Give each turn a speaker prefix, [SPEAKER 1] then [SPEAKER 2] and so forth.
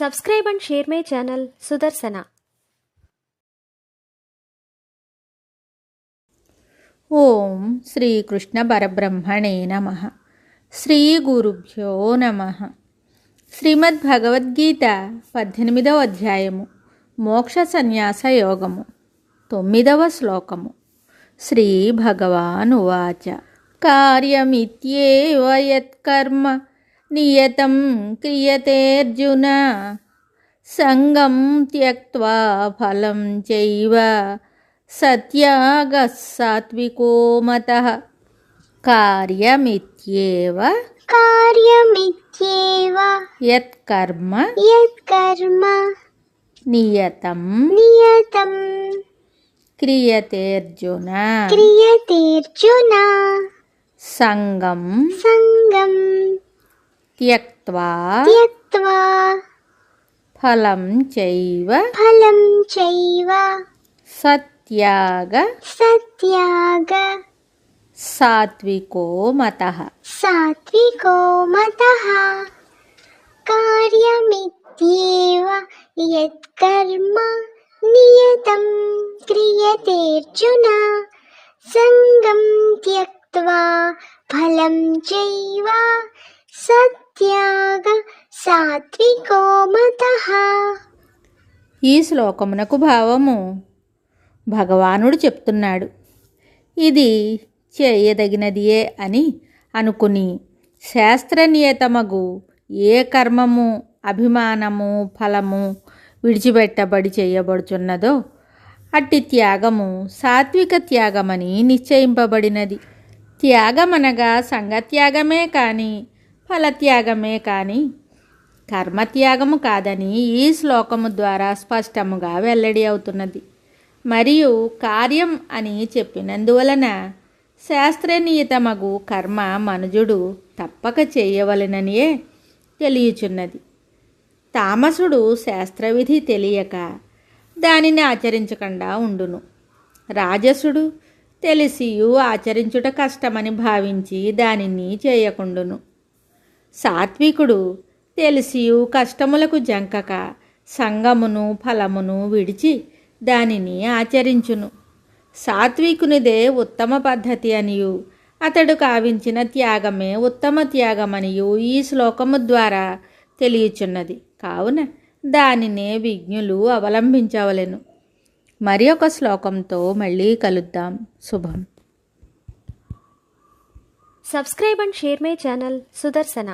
[SPEAKER 1] Subscribe and share my channel Sudarsana.
[SPEAKER 2] ఓం శ్రీకృష్ణ పరబ్రహ్మణే నమః. శ్రీ గురుభ్యో నమః. శ్రీమద్భగవద్గీత 18వ అధ్యాయము మోక్ష సన్యాస యోగము 9వ శ్లోకము. శ్రీ భగవానువాచ కార్యమిత్యేవ యత్కర్మ నియతం క్రియతేర్జున సంగం త్యక్త్వా ఫలం చైవ సత్యాగః సాత్వికో మతః. కార్యమిత్యేవ యత్కర్మ నియతం క్రియతేర్జున సంగం త్యక్త్వా ఫలం చైవ సత్యాగ సాత్వికో మతః.
[SPEAKER 3] కార్యమిత్యేవ యత్కర్మ నియతం క్రియతేర్జున సంగం త్యక్త్వా ఫలం చైవ సత్యాగ సాత్వికో మతః.
[SPEAKER 2] ఈ శ్లోకమునకు భావము భగవానుడు చెప్తున్నాడు. ఇది చేయదగినదియే అని అనుకుని శాస్త్రనియతమగు ఏ కర్మము అభిమానము ఫలము విడిచిపెట్టబడి చేయబడుచున్నదో అట్టి త్యాగము సాత్విక త్యాగమని నిశ్చయింపబడినది. త్యాగమనగా సంగత్యాగమే కానీ ఫలత్యాగమే కానీ కర్మత్యాగము కాదని ఈ శ్లోకము ద్వారా స్పష్టముగా వెల్లడి అవుతున్నది. మరియు కార్యం అని చెప్పినందువలన శాస్త్రనియతమగు కర్మ మనుజుడు తప్పక చేయవలెననియే తెలియచున్నది. తామసుడు శాస్త్రవిధి తెలియక దానిని ఆచరించకుండా ఉండును. రాజసుడు తెలిసియు ఆచరించుట కష్టమని భావించి దానిని చేయకుండును. సాత్వికుడు తెలిసియు కష్టములకు జంకక సంగమును ఫలమును విడిచి దానిని ఆచరించును. సాత్వికునిదే ఉత్తమ పద్ధతి అనియు అతడు కావించిన త్యాగమే ఉత్తమ త్యాగమనియు ఈ శ్లోకము ద్వారా తెలియచున్నది. కావున దానినే విజ్ఞులు అవలంబించవలెను. మరి ఒక శ్లోకంతో మళ్ళీ కలుద్దాం. శుభం.
[SPEAKER 1] Subscribe and share my channel Sudarsana.